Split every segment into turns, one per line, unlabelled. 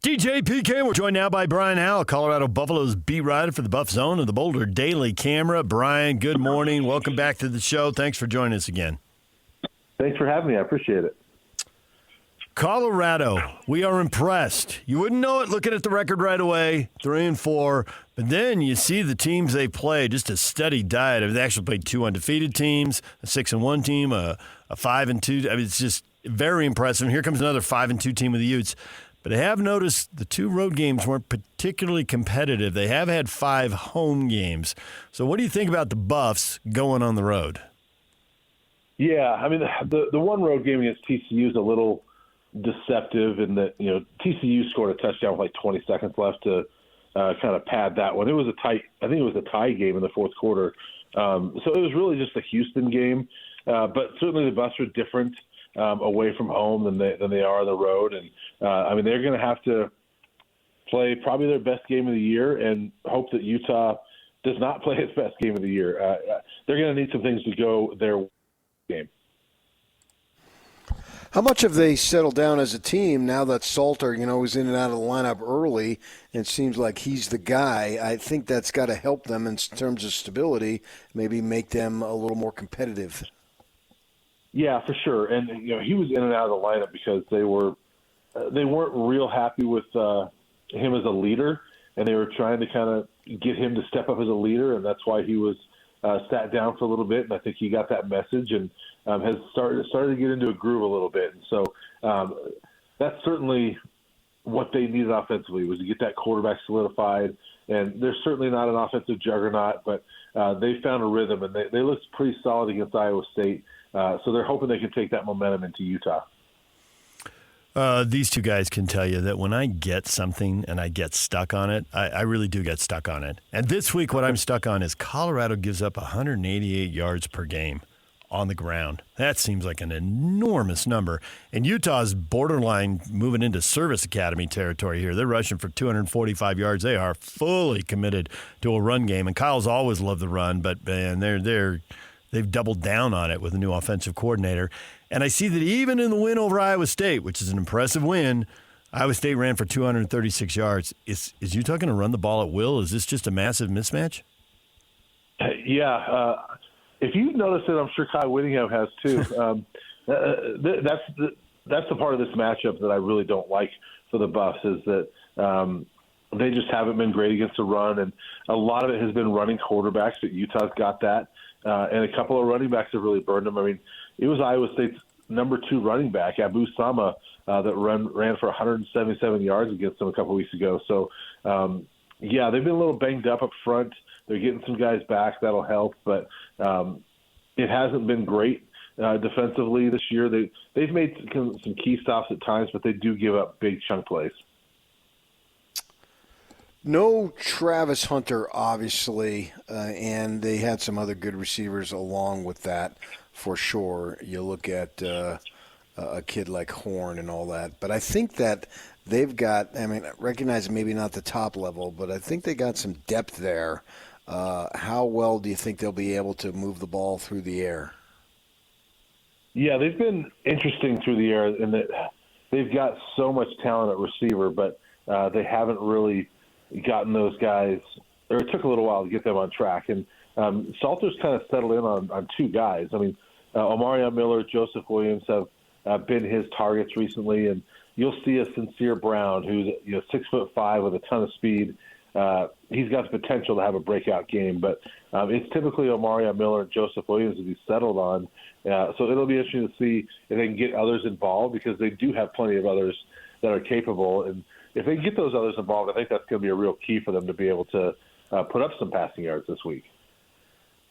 DJ PK, we're joined now by Brian Howell, Colorado Buffalo's beat writer for the BuffZone and the Boulder Daily Camera. Brian, good morning. Welcome back to the show. Thanks for joining us again.
Thanks for having me. I appreciate it.
Colorado, we are impressed. You wouldn't know it looking at the record right away, 3-4, but then you see the teams they play, just a steady diet. I mean, they actually played two undefeated teams, a 6-1 team, a 5-2. I mean, it's just very impressive. And here comes another 5-2 team with the Utes. But I have noticed the two road games weren't particularly competitive. They have had 5 home games. So what do you think about the Buffs going on the road?
Yeah, I mean, the one road game against TCU is a little deceptive in that, TCU scored a touchdown with like 20 seconds left to kind of pad that one. It was I think it was a tie game in the fourth quarter. So it was really just a Houston game. But certainly the Buffs are different away from home than they are on the road. And, I mean, they're going to have to play probably their best game of the year and hope that Utah does not play its best game of the year. They're going to need some things to go their game.
How much have they settled down as a team now that Salter, was in and out of the lineup early, and it seems like he's the guy? I think that's got to help them in terms of stability, maybe make them a little more competitive.
Yeah, for sure. And he was in and out of the lineup because they weren't real happy with him as a leader, and they were trying to kind of get him to step up as a leader, and that's why he was sat down for a little bit. And I think he got that message and has started to get into a groove a little bit. And so that's certainly what they needed offensively, was to get that quarterback solidified. And they're certainly not an offensive juggernaut, but they found a rhythm, and they looked pretty solid against Iowa State. So they're hoping they can take that momentum into Utah.
These two guys can tell you that when I get something and I get stuck on it, I really do get stuck on it. And this week what I'm stuck on is Colorado gives up 188 yards per game on the ground. That seems like an enormous number. And Utah's borderline moving into service academy territory here. They're rushing for 245 yards. They are fully committed to a run game. And Kyle's always loved the run, but man, they've doubled down on it with a new offensive coordinator. And I see that even in the win over Iowa State, which is an impressive win, Iowa State ran for 236 yards. Is Utah going to run the ball at will? Is this just a massive mismatch?
Yeah. If you've noticed it, I'm sure Kyle Whittingham has too. That's the part of this matchup that I really don't like for the Buffs, is that they just haven't been great against the run, and a lot of it has been running quarterbacks, but Utah's got that. And a couple of running backs have really burned them. I mean, it was Iowa State's number 2 running back, Abu Sama, that ran for 177 yards against them a couple weeks ago. So, yeah, they've been a little banged up front. They're getting some guys back. That'll help. But it hasn't been great defensively this year. They've made some key stops at times, but they do give up big chunk plays.
No Travis Hunter, obviously, and they had some other good receivers along with that, for sure. You look at a kid like Horn and all that. But I think that they've got, I recognize maybe not the top level, but I think they got some depth there. How well do you think they'll be able to move the ball through the air?
Yeah, they've been interesting through the air in that they've got so much talent at receiver, but they haven't really gotten those guys, or it took a little while to get them on track. And Salter's kind of settled in on 2 guys. I mean, Omarion Miller, Joseph Williams have been his targets recently, and you'll see a Sincere Brown, who's 6'5" with a ton of speed. He's got the potential to have a breakout game, but it's typically Omarion Miller and Joseph Williams that he's settled on. So it'll be interesting to see if they can get others involved, because they do have plenty of others that are capable. And if they get those others involved, I think that's going to be a real key for them to be able to put up some passing yards this week.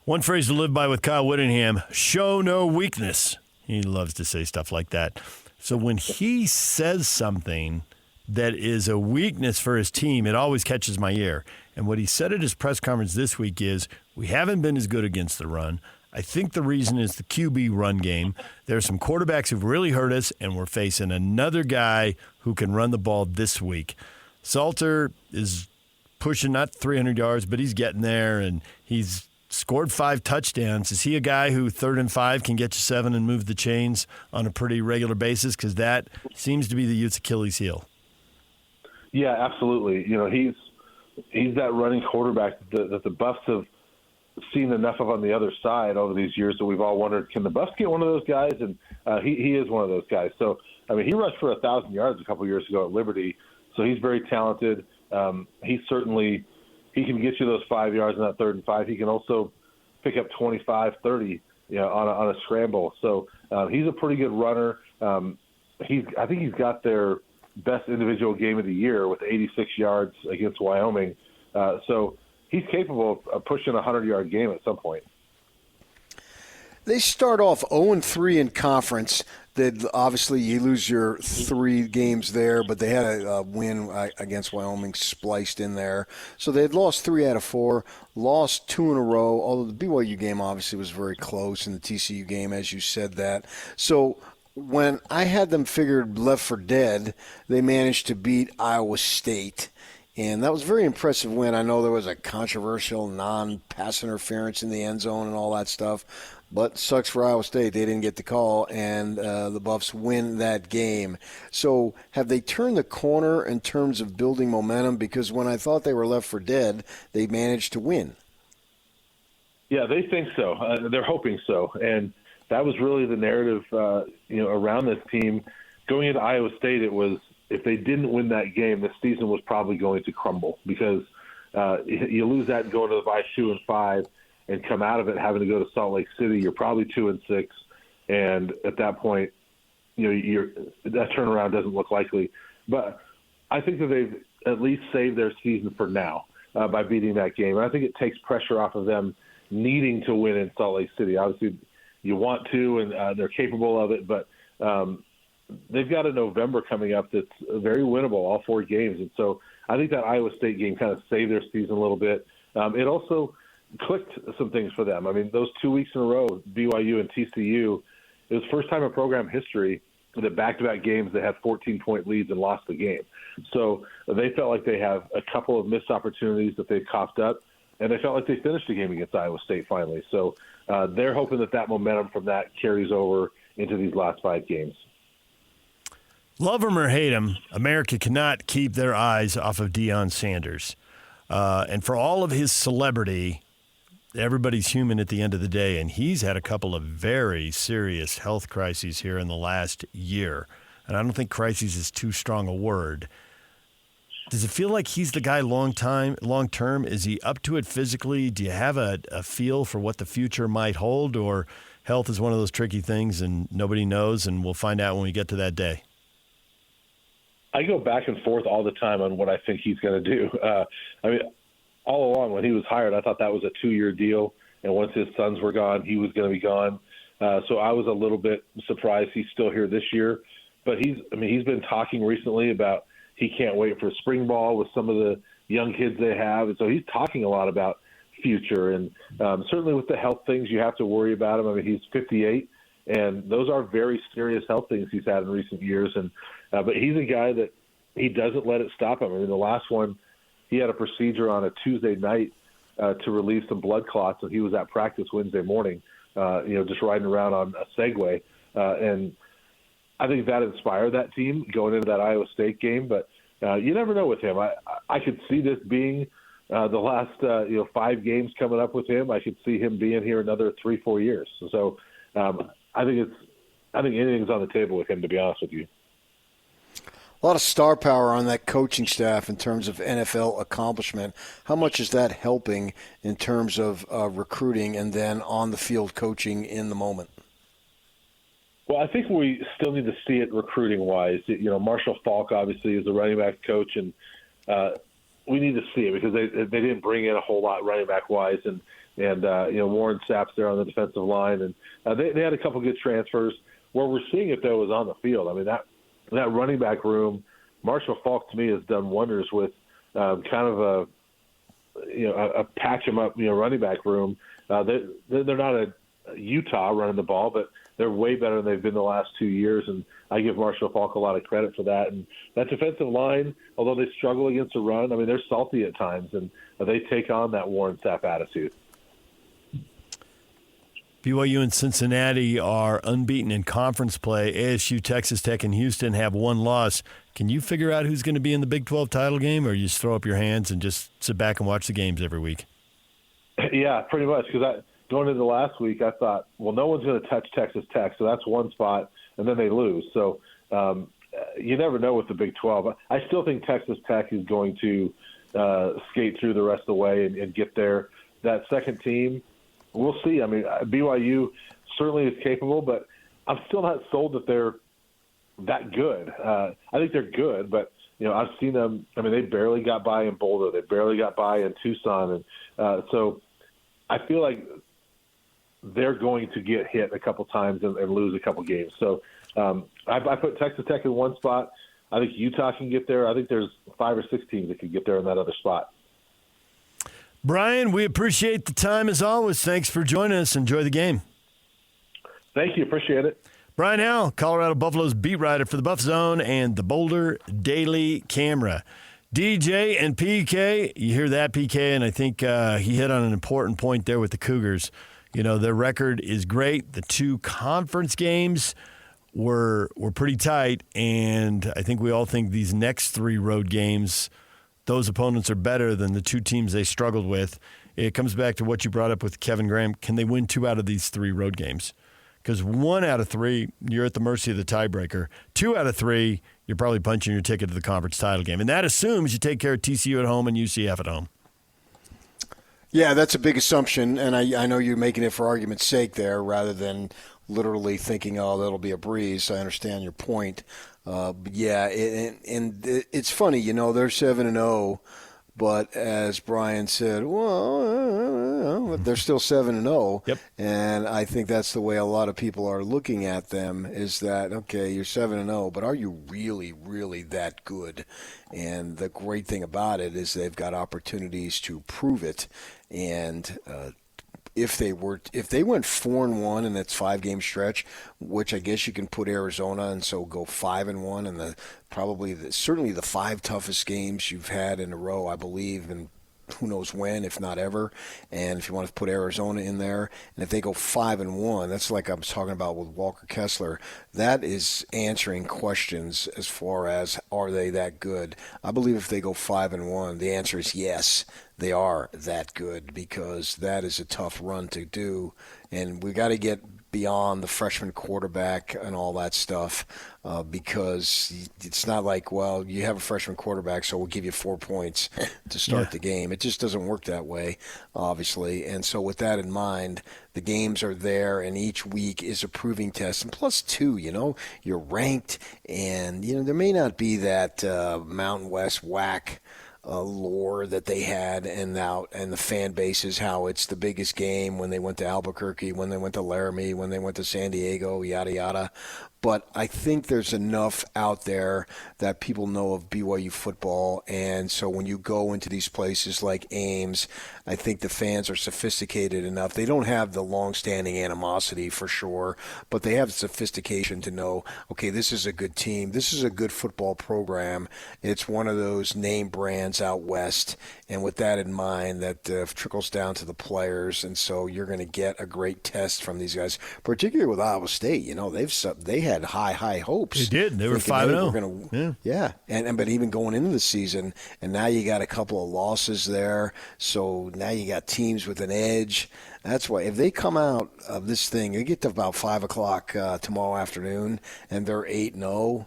One phrase to live by with Kyle Whittingham: show no weakness. He loves to say stuff like that. So when he says something that is a weakness for his team, it always catches my ear. And what he said at his press conference this week is, we haven't been as good against the run. I think the reason is the QB run game. There are some quarterbacks who've really hurt us, and we're facing another guy who can run the ball this week. Salter is pushing not 300 yards, but he's getting there, and he's scored 5 touchdowns. Is he a guy who 3rd and 5 can get you 7 and move the chains on a pretty regular basis? Because that seems to be the Utes' Achilles heel.
Yeah, absolutely. He's that running quarterback that the Buffs have seen enough of on the other side over these years that we've all wondered, can the Buffs get one of those guys? And he is one of those guys. So, he rushed for 1,000 yards a couple years ago at Liberty, so he's very talented. He can get you those 5 yards in that 3rd and 5. He can also pick up 25, 30, on a scramble. So he's a pretty good runner. I think he's got their best individual game of the year with 86 yards against Wyoming. So he's capable of pushing a 100-yard game at some point.
They start off 0-3 in conference. Obviously, you lose your 3 games there, but they had a win against Wyoming spliced in there. So they had lost 3 out of 4, lost 2 in a row, although the BYU game obviously was very close, and the TCU game, as you said that. So when I had them figured left for dead, they managed to beat Iowa State. And that was a very impressive win. I know there was a controversial non-pass interference in the end zone and all that stuff. But sucks for Iowa State. They didn't get the call, and the Buffs win that game. So have they turned the corner in terms of building momentum? Because when I thought they were left for dead, they managed to win.
Yeah, they think so. They're hoping so. And that was really the narrative around this team. Going into Iowa State, it was if they didn't win that game, the season was probably going to crumble because you lose that and go into the bye 2-5. And come out of it having to go to Salt Lake City, you're probably 2-6, and at that point, that turnaround doesn't look likely. But I think that they've at least saved their season for now by beating that game. And I think it takes pressure off of them needing to win in Salt Lake City. Obviously, you want to, and they're capable of it, but they've got a November coming up that's very winnable, all 4 games. And so I think that Iowa State game kind of saved their season a little bit. It also clicked some things for them. Those 2 weeks in a row, BYU and TCU, it was first time in program history that back-to-back games they had 14-point leads and lost the game. So they felt like they have a couple of missed opportunities that they've coughed up, and they felt like they finished the game against Iowa State finally. So they're hoping that momentum from that carries over into these last 5 games.
Love him or hate him, America cannot keep their eyes off of Deion Sanders. And for all of his celebrity, everybody's human at the end of the day, and he's had a couple of very serious health crises here in the last year. And I don't think crises is too strong a word. Does it feel like he's the guy long term? Is he up to it physically? Do you have a feel for what the future might hold, or health is one of those tricky things and nobody knows, and we'll find out when we get to that day?
I go back and forth all the time on what I think he's going to do. All along when he was hired, I thought that was a 2-year deal, and once his sons were gone, he was going to be gone. So I was a little bit surprised he's still here this year. But he's been talking recently about he can't wait for spring ball with some of the young kids they have, and so he's talking a lot about future. And certainly with the health things, you have to worry about him. He's 58, and those are very serious health things he's had in recent years. And but he's a guy that he doesn't let it stop him. The last one, he had a procedure on a Tuesday night to relieve some blood clots, and he was at practice Wednesday morning, just riding around on a Segway. And I think that inspired that team going into that Iowa State game. But you never know with him. I could see this being the last 5 games coming up with him. I could see him being here another 3-4 years. So I think anything's on the table with him, to be honest with you.
A lot of star power on that coaching staff in terms of NFL accomplishment. How much is that helping in terms of recruiting and then on-the-field coaching in the moment?
Well, I think we still need to see it recruiting-wise. Marshall Faulk obviously is the running back coach, and we need to see it because they didn't bring in a whole lot running back-wise, and Warren Sapp's there on the defensive line, and they had a couple good transfers. Where we're seeing it though is on the field. That running back room, Marshall Faulk to me has done wonders with kind of a patch 'em up running back room. They're not a Utah running the ball, but they're way better than they've been the last 2 years, and I give Marshall Faulk a lot of credit for that. And that defensive line, although they struggle against the run, they're salty at times, and they take on that Warren Sapp attitude.
BYU and Cincinnati are unbeaten in conference play. ASU, Texas Tech, and Houston have 1 loss. Can you figure out who's going to be in the Big 12 title game, or you just throw up your hands and just sit back and watch the games every week?
Yeah, pretty much. Because going into last week, I thought, well, no one's going to touch Texas Tech, so that's one spot, and then they lose. So you never know with the Big 12. I still think Texas Tech is going to skate through the rest of the way and get there. That second team, we'll see. I mean, BYU certainly is capable, but I'm still not sold that they're that good. I think they're good, but I've seen them. I mean, they barely got by in Boulder. They barely got by in Tucson, and so I feel like they're going to get hit a couple times and lose a couple games. So I put Texas Tech in one spot. I think Utah can get there. I think there's 5 or 6 teams that can get there in that other spot.
Brian, we appreciate the time as always. Thanks for joining us. Enjoy the game.
Thank you. Appreciate it.
Brian Howell, Colorado Buffaloes beat writer for the BuffZone and the Boulder Daily Camera. DJ and PK, you hear that, PK, and I think he hit on an important point there with the Cougars. Their record is great. The 2 conference games were pretty tight, and I think we all think these next 3 road games, those opponents are better than the 2 teams they struggled with. It comes back to what you brought up with Kevin Graham. Can they win 2 out of these 3 road games? Because 1 out of 3, you're at the mercy of the tiebreaker. 2 out of 3, you're probably punching your ticket to the conference title game. And that assumes you take care of TCU at home and UCF at home.
Yeah, that's a big assumption, and I know you're making it for argument's sake there rather than literally thinking, oh, that'll be a breeze. I understand your point. But yeah, it's funny, they're 7-0. But as Brian said, well, they're still 7-0.
Yep.
And I think that's the way a lot of people are looking at them is that, okay, you're 7-0, but are you really, really that good? And the great thing about it is they've got opportunities to prove it. And if they went 4-1 in its 5-game stretch, which I guess you can put Arizona and so go 5-1 and certainly the 5 toughest games you've had in a row, I believe, and who knows when, if not ever. And if you want to put Arizona in there, and if they go 5-1, that's like I was talking about with Walker Kessler. That is answering questions as far as are they that good. I believe if they go 5-1, the answer is yes. They are that good because that is a tough run to do, and we got to get beyond the freshman quarterback and all that stuff because it's not like, well, you have a freshman quarterback, so we'll give you 4 points to start the game. It just doesn't work that way, obviously. And so with that in mind, the games are there, and each week is a proving test. And plus, too, you're ranked, and, there may not be that Mountain West whack lore that they had and the fan bases, how it's the biggest game when they went to Albuquerque, when they went to Laramie, when they went to San Diego, yada, yada. But I think there's enough out there that people know of BYU football. And so when you go into these places like Ames, I think the fans are sophisticated enough. They don't have the long-standing animosity for sure, but they have the sophistication to know, okay, this is a good team. This is a good football program. It's one of those name brands out west. And with that in mind, that trickles down to the players. And so you're going to get a great test from these guys, particularly with Iowa State. They had high hopes.
They did. They were 5-0.
Yeah. But even going into the season, and now you got a couple of losses there. So now you got teams with an edge. That's why if they come out of this thing, they get to about 5 o'clock tomorrow afternoon, and they're 8-0.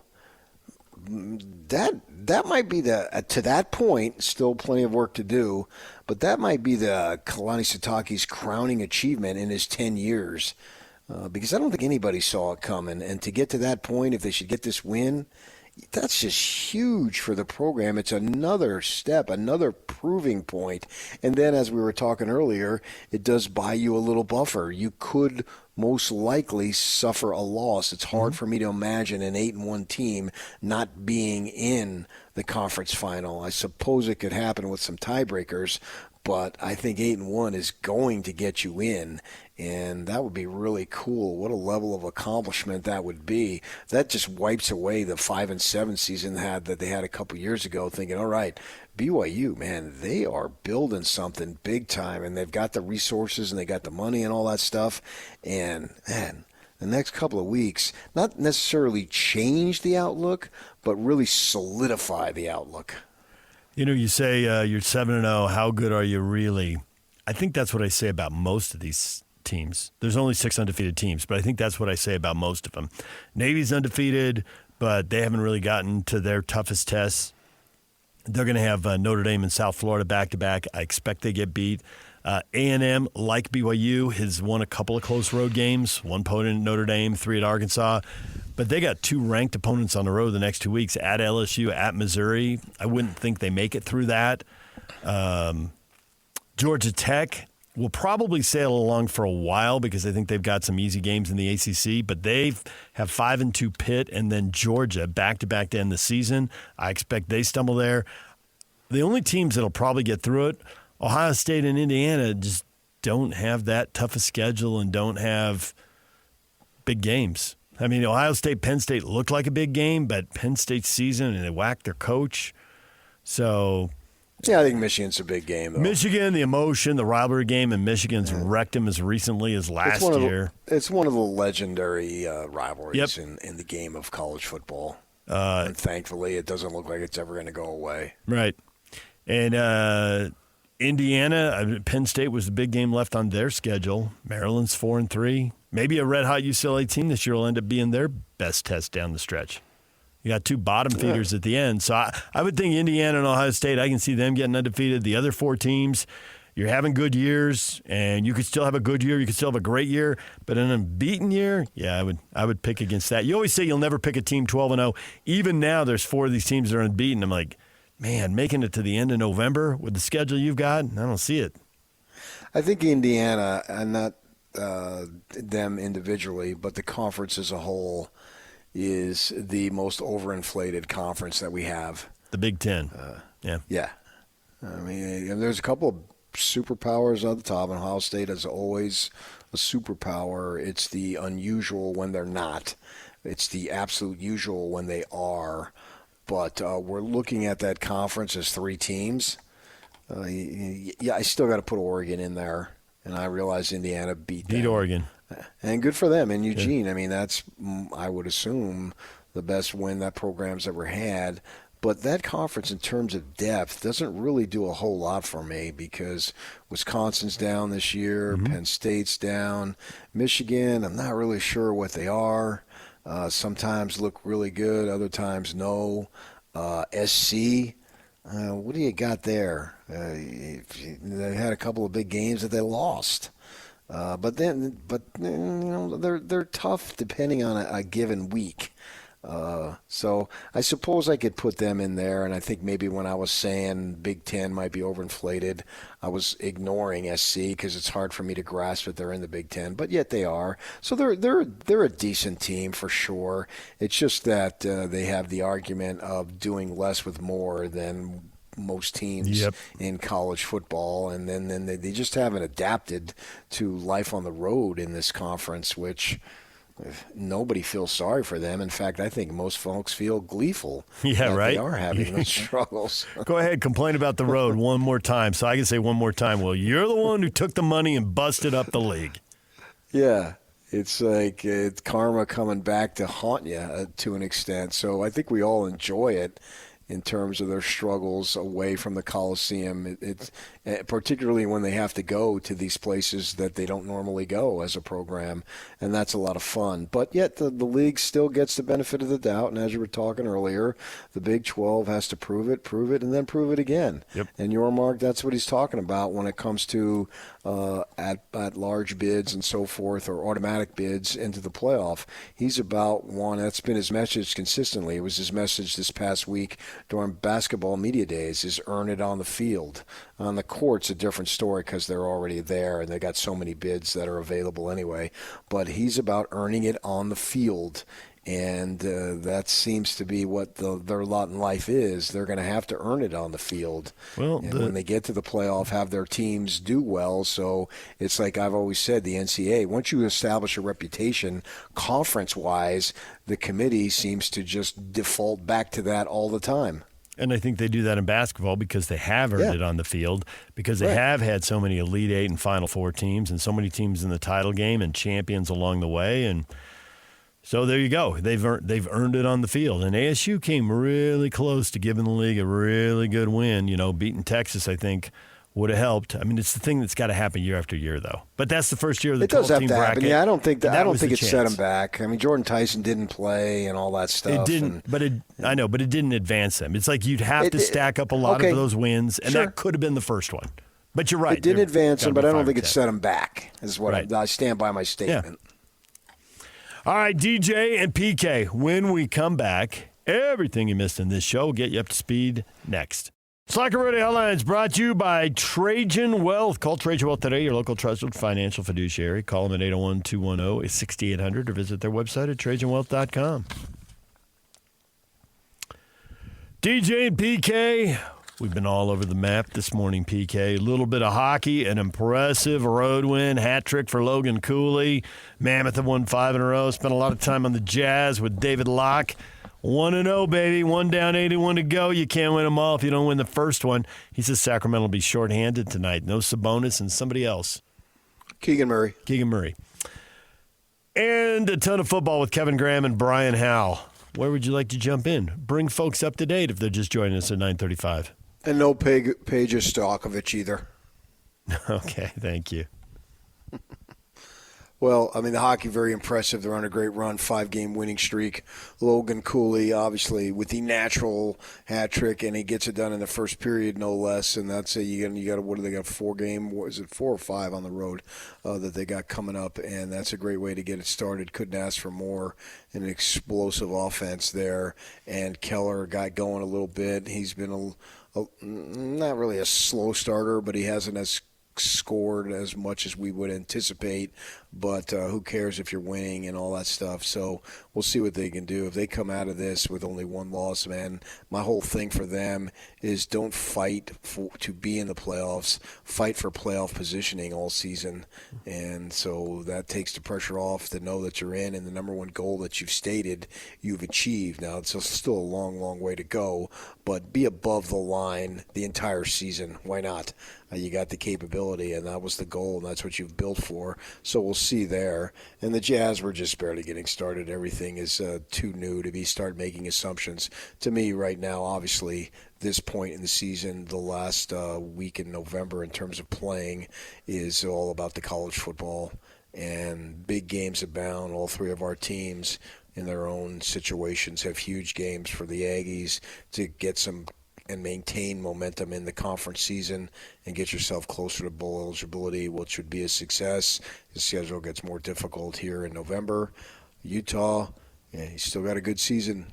That might be to that point, still plenty of work to do, but that might be the Kalani Sitake's crowning achievement in his 10 years. Because I don't think anybody saw it coming. And to get to that point, if they should get this win, that's just huge for the program. It's another step, another proving point. And then, as we were talking earlier, it does buy you a little buffer. You could most likely suffer a loss. It's hard for me to imagine an 8-1 team not being in the conference final. I suppose it could happen with some tiebreakers, but I think 8-1 is going to get you in, and that would be really cool. What a level of accomplishment that would be. That just wipes away the 5-7 season that they had a couple years ago, thinking, all right, BYU, man, they are building something big time, and they've got the resources and they got the money and all that stuff. And, man, the next couple of weeks, not necessarily change the outlook, but really solidify the outlook.
You say you're 7-0. How good are you really? I think that's what I say about most of these teams. There's only 6 undefeated teams, but I think that's what I say about most of them. Navy's undefeated, but they haven't really gotten to their toughest tests. They're going to have Notre Dame and South Florida back-to-back. I expect they get beat. A&M, like BYU, has won a couple of close road games, 1 opponent at Notre Dame, 3 at Arkansas. But they got 2 ranked opponents on the road the next 2 weeks, at LSU, at Missouri. I wouldn't think they make it through that. Georgia Tech will probably sail along for a while because I think they've got some easy games in the ACC, but they have 5-2 Pitt and then Georgia back-to-back to end the season. I expect they stumble there. The only teams that'll probably get through it, Ohio State and Indiana, just don't have that tough a schedule and don't have big games. I mean, Ohio State, Penn State looked like a big game, but Penn State's season, and they whacked their coach. So,
yeah, I think Michigan's a big game, though.
Michigan, the emotion, the rivalry game, and Michigan's wrecked them as recently as last year.
It's one of the legendary rivalries in the game of college football. And thankfully, it doesn't look like it's ever going to go away.
Right. And Indiana, Penn State was the big game left on their schedule. Maryland's 4-3. Maybe a red-hot UCLA team this year will end up being their best test down the stretch. You got 2 bottom feeders at the end. So I would think Indiana and Ohio State, I can see them getting undefeated. The other 4 teams, you're having good years, and you could still have a good year. You could still have a great year. But an unbeaten year, yeah, I would pick against that. You always say you'll never pick a team 12-0. Even now, there's 4 of these teams that are unbeaten. I'm like, man, making it to the end of November with the schedule you've got, I don't see it.
I think Indiana, and not them individually, but the conference as a whole, is the most overinflated conference that we have.
The Big Ten.
Yeah. I mean, there's a couple of superpowers at the top, and Ohio State is always a superpower. It's the unusual when they're not. It's the absolute usual when they are. But we're looking at that conference as 3 teams. I still got to put Oregon in there, and I realize Indiana beat
Oregon.
And good for them in Eugene. Yeah. I mean, that's, I would assume, the best win that program's ever had. But that conference, in terms of depth, doesn't really do a whole lot for me because Wisconsin's down this year, Penn State's down, Michigan, I'm not really sure what they are. Sometimes look really good, other times no. SC, what do you got there? They had a couple of big games that they lost, but they're tough depending on a given week. So I suppose I could put them in there, and I think maybe when I was saying Big Ten might be overinflated, I was ignoring SC because it's hard for me to grasp that they're in the Big Ten, but yet they are. So they're a decent team for sure. It's just that they have the argument of doing less with more than most teams in college football, and then they just haven't adapted to life on the road in this conference, which nobody feels sorry for them. In fact, I think most folks feel gleeful that they are having those struggles.
Go ahead, complain about the road one more time. So I can say one more time, well, you're the one who took the money and busted up the league.
Yeah, it's like it's karma coming back to haunt you to an extent. So I think we all enjoy it in terms of their struggles away from the Coliseum. It's particularly when they have to go to these places that they don't normally go as a program, and that's a lot of fun. But yet the league still gets the benefit of the doubt, and as you were talking earlier, the Big 12 has to prove it, and then prove it again. Yep. And Yormark, that's what he's talking about when it comes to at large bids and so forth, or automatic bids into the playoff. He's about one. That's been his message consistently. It was his message this past week during basketball media days, is earn it on the field. On the court's a different story because they're already there and they got so many bids that are available anyway. But he's about earning it on the field. And that seems to be what their lot in life is. They're going to have to earn it on the field. Well, and when they get to the playoff, have their teams do well. So it's like I've always said, the NCAA, once you establish a reputation conference-wise, the committee seems to just default back to that all the time.
And I think they do that in basketball because they have earned it on the field, because they have had so many Elite Eight and Final Four teams and so many teams in the title game and champions along the way. And so there you go. They've earned it on the field. And ASU came really close to giving the league a really good win. Beating Texas, I think, would have helped. I mean, it's the thing that's got to happen year after year, though. But that's the first year of the 12-team bracket. It does have to happen.
Yeah, I don't think it set them back. I mean, Jordan Tyson didn't play and all that stuff.
It didn't, but it didn't advance them. It's like you'd have to stack up a lot of those wins, and that could have been the first one. But you're right.
It didn't advance them, but I don't think it set them back, is what I stand by my statement.
Yeah. All right, DJ and PK, when we come back, everything you missed in this show will get you up to speed next. Slacker Radio Headlines brought to you by Trajan Wealth. Call Trajan Wealth today, your local trusted financial fiduciary. Call them at 801-210-6800 or visit their website at TrajanWealth.com. DJ and PK, we've been all over the map this morning, PK. A little bit of hockey, an impressive road win, hat trick for Logan Cooley. Mammoth have won 5 in a row. Spent a lot of time on the Jazz with David Locke. 1-0, baby. 1 down, 81 to go. You can't win them all if you don't win the first one. He says Sacramento will be shorthanded tonight. No Sabonis and somebody else.
Keegan Murray.
And a ton of football with Kevin Graham and Brian Howell. Where would you like to jump in? Bring folks up to date if they're just joining us at 9:35.
And no Peja Stojakovic either.
Okay, thank you.
Well, I mean, the hockey, very impressive. They're on a great run, 5-game winning streak. Logan Cooley, obviously, with the natural hat trick, and he gets it done in the first period, no less. And that's you got what do they got? 4-game? What is it? 4 or 5 on the road that they got coming up, and that's a great way to get it started. Couldn't ask for more. An explosive offense there, and Keller got going a little bit. He's been not really a slow starter, but he hasn't scored as much as we would anticipate, but who cares if you're winning and all that stuff. So we'll see what they can do. If they come out of this with only 1 loss, man, my whole thing for them is don't fight to be in the playoffs. Fight for playoff positioning all season. And so that takes the pressure off to know that you're in, and the number one goal that you've stated you've achieved. Now, it's still a long, long way to go, but be above the line the entire season. Why not? You got the capability, and that was the goal, and that's what you've built for. So we'll see there. And the Jazz were just barely getting started. Everything is too new to start making assumptions. To me right now, obviously, this point in the season, the last week in November in terms of playing is all about the college football. And big games abound. All 3 of our teams in their own situations have huge games for the Aggies to get some and maintain momentum in the conference season and get yourself closer to bowl eligibility, which would be a success. The schedule gets more difficult here in November. Utah, he's still got a good season.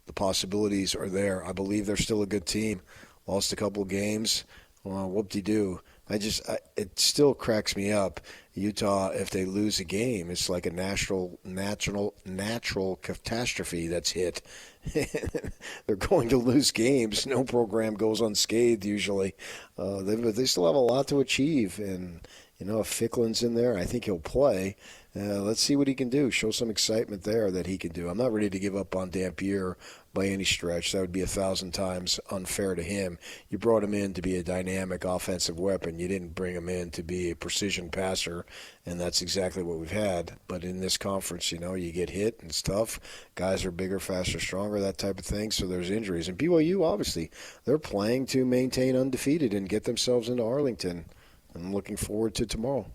The possibilities are there. I believe they're still a good team. Lost a couple games. Well, whoop-de-doo. It still cracks me up. Utah, if they lose a game, it's like a natural catastrophe that's hit. They're going to lose games. No program goes unscathed usually. They still have a lot to achieve. And, if Ficklen's in there, I think he'll play. Let's see what he can do. Show some excitement there that he can do. I'm not ready to give up on Dampier by any stretch. That would be 1,000 times unfair to him. You brought him in to be a dynamic offensive weapon. You didn't bring him in to be a precision passer, and that's exactly what we've had. But in this conference, you get hit and it's tough. Guys are bigger, faster, stronger, that type of thing, so there's injuries. And BYU, obviously, they're playing to maintain undefeated and get themselves into Arlington. I'm looking forward to tomorrow.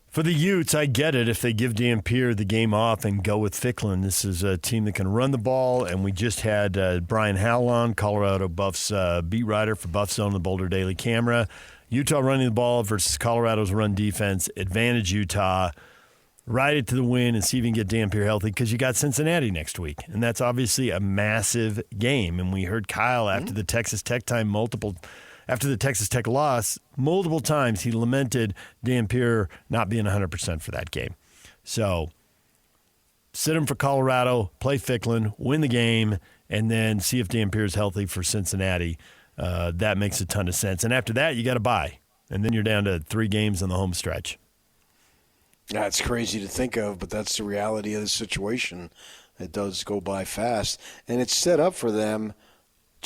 For the Utes, I get it if they give Dampier the game off and go with Ficklin. This is a team that can run the ball, and we just had Brian Howell on, Colorado Buffs beat writer for BuffZone, the Boulder Daily Camera. Utah running the ball versus Colorado's run defense. Advantage Utah. Ride it to the win and see if you can get Dampier healthy because you got Cincinnati next week, and that's obviously a massive game. And we heard Kyle after the Texas Tech After the Texas Tech loss, multiple times he lamented Dampier not being 100% for that game. So sit him for Colorado, play Ficklin, win the game, and then see if Dampier is healthy for Cincinnati. That makes a ton of sense. And after that, you got to bye. And then you're down to 3 games on the home stretch.
That's crazy to think of, but that's the reality of the situation. It does go by fast. And it's set up for them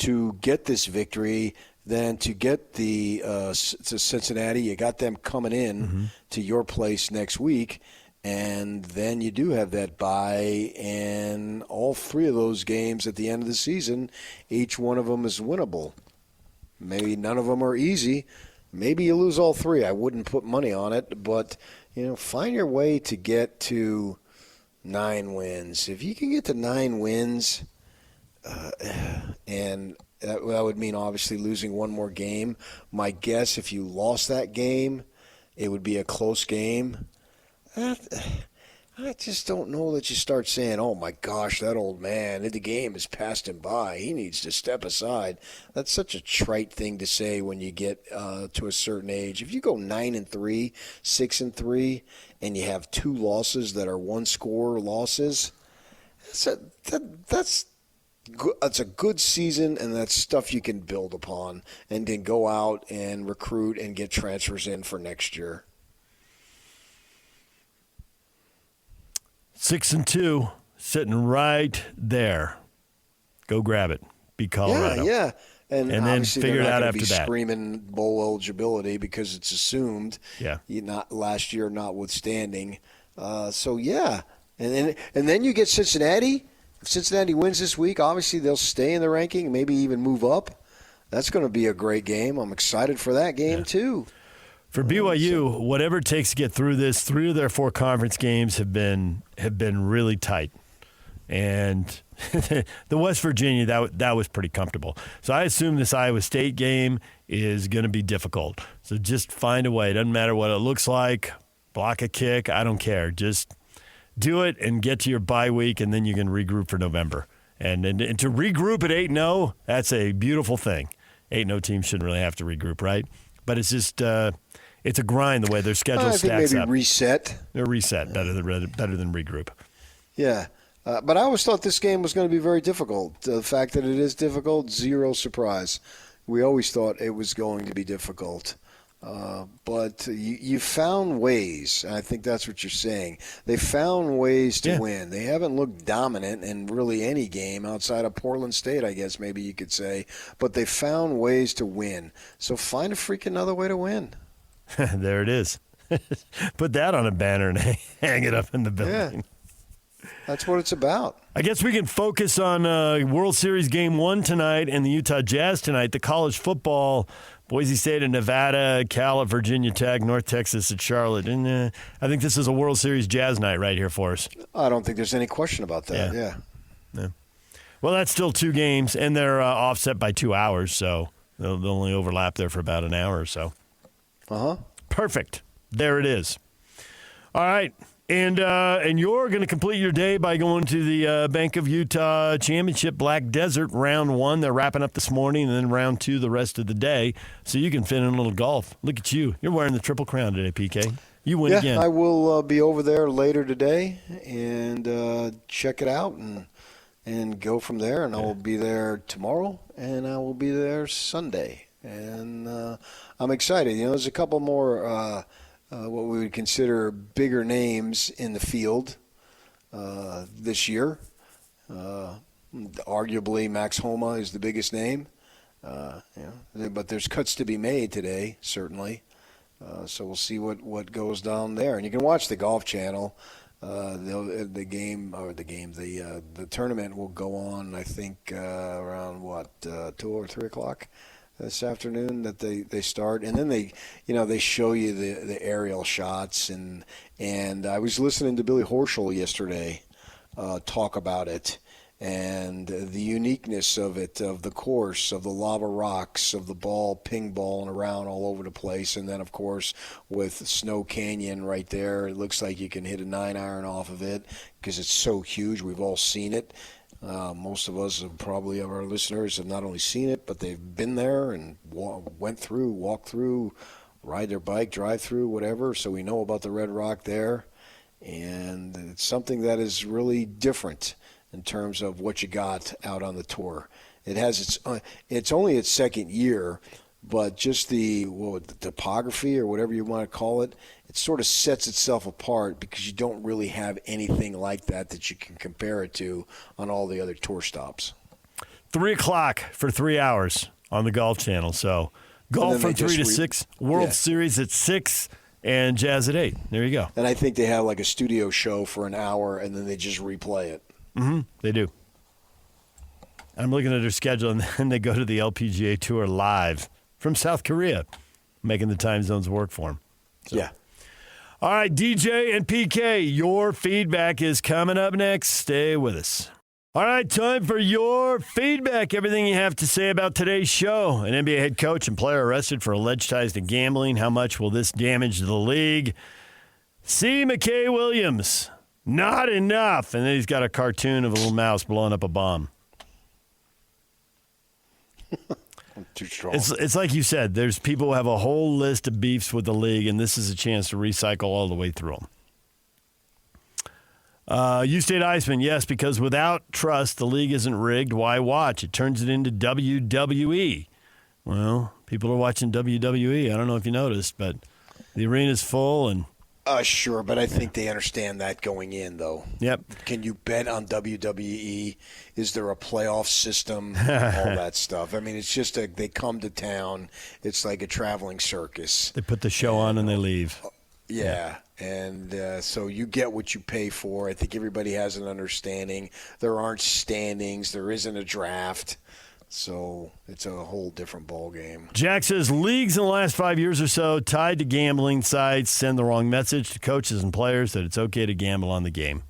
to get this victory than to get to Cincinnati. You got them coming in to your place next week, and then you do have that bye, and all three of those games at the end of the season, each one of them is winnable. Maybe none of them are easy. Maybe you lose all three. I wouldn't put money on it, but find your way to get to 9 wins. If you can get to 9 wins, and that would mean obviously losing one more game. My guess, if you lost that game, it would be a close game. I just don't know that you start saying, oh, my gosh, that old man, the game has passed him by. He needs to step aside. That's such a trite thing to say when you get to a certain age. If you go 9-3, 6-3, and you have 2 losses that are one-score losses, that's a good season, and that's stuff you can build upon and then go out and recruit and get transfers in for next year.
6-2, sitting right there. Go grab it. Beat Colorado.
Yeah. And
then figure it out after that.
Screaming bowl eligibility because it's assumed.
Yeah.
Not last year, notwithstanding. And then you get Cincinnati. If Cincinnati wins this week, obviously they'll stay in the ranking, maybe even move up. That's going to be a great game. I'm excited for that game too.
For BYU, whatever it takes to get through this, 3 of their 4 conference games have been really tight. And the West Virginia, that was pretty comfortable. So I assume this Iowa State game is going to be difficult. So just find a way. It doesn't matter what it looks like. Block a kick. I don't care. Just do it and get to your bye week, and then you can regroup for November. And to regroup at 8-0, that's a beautiful thing. 8-0 teams shouldn't really have to regroup, right? But it's just it's a grind the way their schedule stacks up.
Reset.
They're reset better than regroup.
Yeah. But I always thought this game was going to be very difficult. The fact that it is difficult, zero surprise. We always thought it was going to be difficult. But you found ways, and I think that's what you're saying. They found ways to win. They haven't looked dominant in really any game outside of Portland State, I guess maybe you could say. But they found ways to win. So find a freaking another way to win.
There it is. Put that on a banner and hang it up in the building.
Yeah. That's what it's about.
I guess we can focus on World Series Game 1 tonight and the Utah Jazz tonight. The college football, Boise State and Nevada, Cal at Virginia Tech, North Texas at Charlotte. And I think this is a World Series Jazz night right here for us.
I don't think there's any question about that, yeah.
Well, that's still 2 games, and they're offset by 2 hours, so they'll only overlap there for about an hour or so.
Uh-huh.
Perfect. There it is. All right. And you're going to complete your day by going to the Bank of Utah Championship Black Desert Round 1. They're wrapping up this morning, and then Round 2 the rest of the day. So you can fit in a little golf. Look at you. You're wearing the Triple Crown today, PK. You win again.
Yeah, I will be over there later today and check it out and go from there. And I will be there tomorrow, and I will be there Sunday. And I'm excited. There's a couple more what we would consider bigger names in the field this year. Arguably, Max Homa is the biggest name. But there's cuts to be made today, certainly. So we'll see what goes down there. And you can watch the Golf Channel. The tournament will go on, I think, around 2 or 3 o'clock this afternoon that they start, and then they show you the aerial shots, and I was listening to Billy Horschel yesterday talk about it and the uniqueness of it, of the course, of the lava rocks, of the ball ping-balling around all over the place, and then of course with Snow Canyon right there, it looks like you can hit a 9-iron off of it because it's so huge. We've all seen it. Most of us, probably of our listeners, have not only seen it, but they've been there and walked through, ride their bike, drive through, whatever. So we know about the Red Rock there. And it's something that is really different in terms of what you got out on the tour. It has it's only its second year, but just the topography or whatever you want to call it, it sort of sets itself apart because you don't really have anything like that you can compare it to on all the other tour stops.
3 o'clock for 3 hours on the Golf Channel. So golf from 3 to 6, World Series at 6, and jazz at 8. There you go.
And I think they have like a studio show for an hour, and then they just replay it.
Mm-hmm. They do. I'm looking at their schedule, and then they go to the LPGA Tour live from South Korea, making the time zones work for them. So.
Yeah.
All right, DJ and PK, your feedback is coming up next. Stay with us. All right, time for your feedback. Everything you have to say about today's show. An NBA head coach and player arrested for alleged ties to gambling. How much will this damage the league? C. McKay Williams, not enough. And then he's got a cartoon of a little mouse blowing up a bomb.
Too strong.
It's like you said, there's people who have a whole list of beefs with the league, and this is a chance to recycle all the way through them. U-State Iceman, yes, because without trust, the league isn't rigged. Why watch? It turns it into WWE. Well, people are watching WWE. I don't know if you noticed, but the arena's full. And
Sure, but I think they understand that going in, though.
Yep.
Can you bet on WWE? Is there a playoff system? All that stuff. I mean, it's just they come to town. It's like a traveling circus.
They put the show on and they leave.
Yeah. And so you get what you pay for. I think everybody has an understanding. There aren't standings. There isn't a draft. So it's a whole different ballgame.
Jack says leagues in the last 5 years or so tied to gambling sites send the wrong message to coaches and players that it's okay to gamble on the game.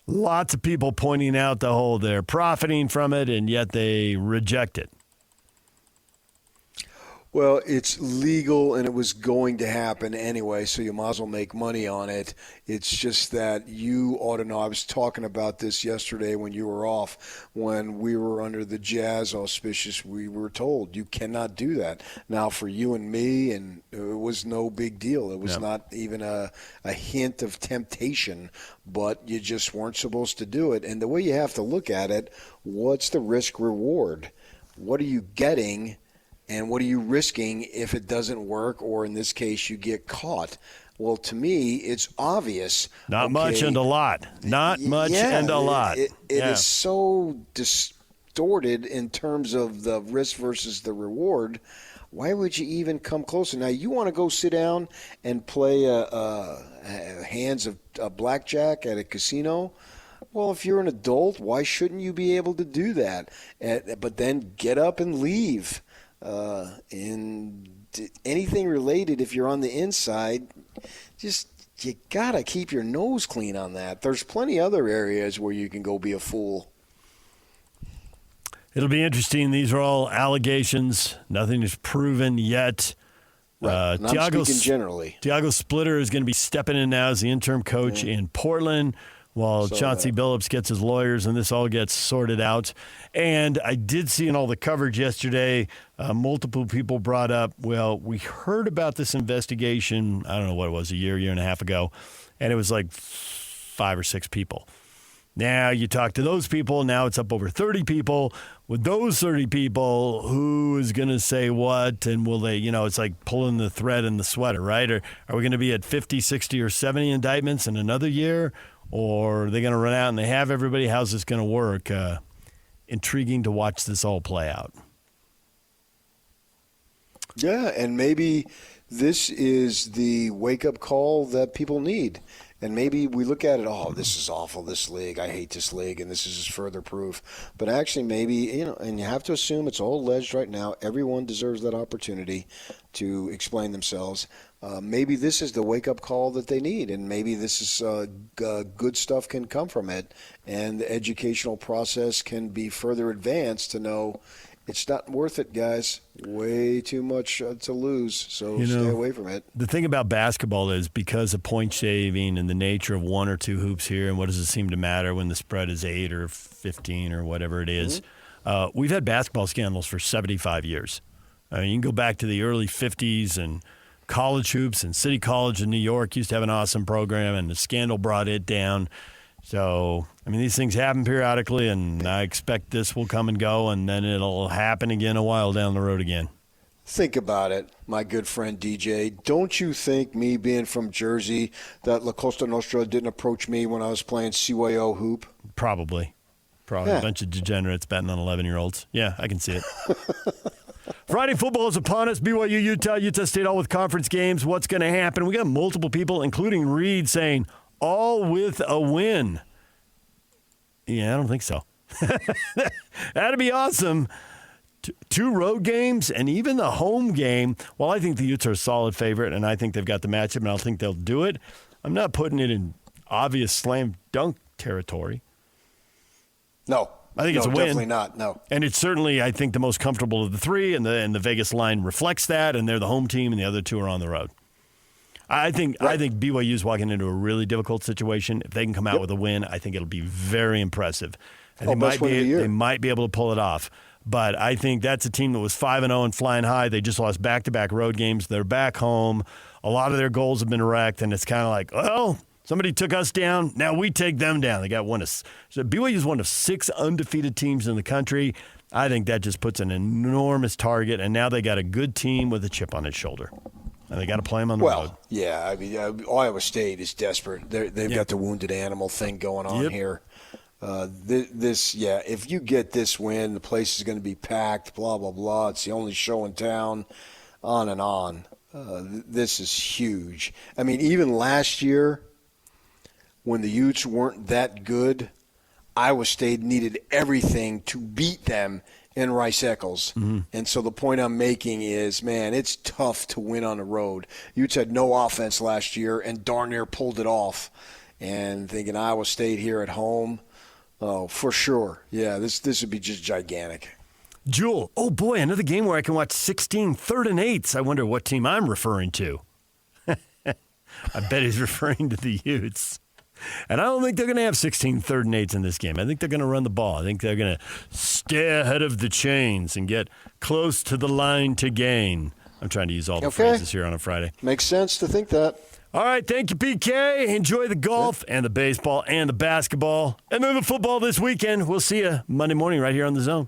Lots of people pointing out the whole they're profiting from it, and yet they reject it.
Well, it's legal and it was going to happen anyway, so you might as well make money on it. It's just that you ought to know. I was talking about this yesterday when you were off. When we were under the Jazz auspicious, we were told you cannot do that. Now, for you and me, and it was no big deal. It was not even a hint of temptation, but you just weren't supposed to do it. And the way you have to look at it, what's the risk reward? What are you getting? And what are you risking if it doesn't work, or in this case, you get caught? Well, to me, it's obvious.
Not much and a lot. Not much and a lot.
It is so distorted in terms of the risk versus the reward. Why would you even come closer? Now, you want to go sit down and play hands of blackjack at a casino? Well, if you're an adult, why shouldn't you be able to do that? But then get up and leave. In anything related, if you're on the inside, you gotta keep your nose clean on that. There's plenty other areas where you can go be a fool.
It'll be interesting. These are all allegations. Nothing is proven yet.
Right. I'm speaking generally.
Tiago Splitter is going to be stepping in now as the interim coach in Portland, while Chauncey Billups gets his lawyers, and this all gets sorted out. And I did see in all the coverage yesterday, multiple people brought up, well, we heard about this investigation, I don't know what it was, a year and a half ago, and it was like 5 or 6 people. Now you talk to those people, now it's up over 30 people. With those 30 people, who is going to say what, and will they, it's like pulling the thread in the sweater, right? Or are we going to be at 50, 60, or 70 indictments in another year? Or are they going to run out and they have everybody? How's this going to work? Intriguing to watch this all play out.
Yeah, and maybe this is the wake-up call that people need. And maybe we look at it, oh, this is awful, this league. I hate this league, and this is just further proof. But actually maybe, and you have to assume it's all alleged right now. Everyone deserves that opportunity to explain themselves. Maybe this is the wake-up call that they need, and maybe this is good stuff can come from it, and the educational process can be further advanced to know it's not worth it, guys. Way too much to lose, so stay away from it.
The thing about basketball is because of point shaving and the nature of 1 or 2 hoops here, and what does it seem to matter when the spread is 8 or 15 or whatever it is, we've had basketball scandals for 75 years. I mean, you can go back to the early 50s, and college hoops and City College in New York used to have an awesome program, and the scandal brought it down. So, I mean, these things happen periodically, and I expect this will come and go, and then it'll happen again a while down the road again.
Think about it, my good friend DJ. Don't you think, me being from Jersey, that La Costa Nostra didn't approach me when I was playing CYO hoop?
Probably. Probably a bunch of degenerates betting on 11-year-olds. Yeah, I can see it. Friday football is upon us. BYU, Utah State, all with conference games. What's going to happen? We got multiple people, including Reed, saying all with a win. Yeah, I don't think so. That'd be awesome. Two road games and even the home game. Well, I think the Utes are a solid favorite, and I think they've got the matchup, and I think they'll do it. I'm not putting it in obvious slam dunk territory.
No.
I think it's a win.
Definitely not, no.
And it's certainly, I think, the most comfortable of the three, and the Vegas line reflects that, and they're the home team, and the other two are on the road. I think BYU's walking into a really difficult situation. If they can come out with a win, I think it'll be very impressive. And they might be able to pull it off. But I think that's a team that was 5-0 and flying high. They just lost back-to-back road games. They're back home. A lot of their goals have been wrecked, and it's kind of like, well, somebody took us down. Now we take them down. They got so BYU is one of 6 undefeated teams in the country. I think that just puts an enormous target, and now they got a good team with a chip on its shoulder. And they got to play them on the road.
Well, yeah, I mean, Iowa State is desperate. They've got the wounded animal thing going on here. If you get this win, the place is going to be packed, blah, blah, blah. It's the only show in town, on and on. This is huge. I mean, even last year, when the Utes weren't that good, Iowa State needed everything to beat them in Rice-Eccles. Mm-hmm. And so the point I'm making is, man, it's tough to win on the road. Utes had no offense last year and darn near pulled it off. And thinking Iowa State here at home, oh, for sure. Yeah, this would be just gigantic.
Jewel, oh boy, another game where I can watch 16 third and eights. I wonder what team I'm referring to. I bet he's referring to the Utes. And I don't think they're going to have 16 third and eights in this game. I think they're going to run the ball. I think they're going to stay ahead of the chains and get close to the line to gain. I'm trying to use all the phrases here on a Friday.
Makes sense to think that.
All right, thank you, PK. Enjoy the golf and the baseball and the basketball. And then the football this weekend. We'll see you Monday morning right here on The Zone.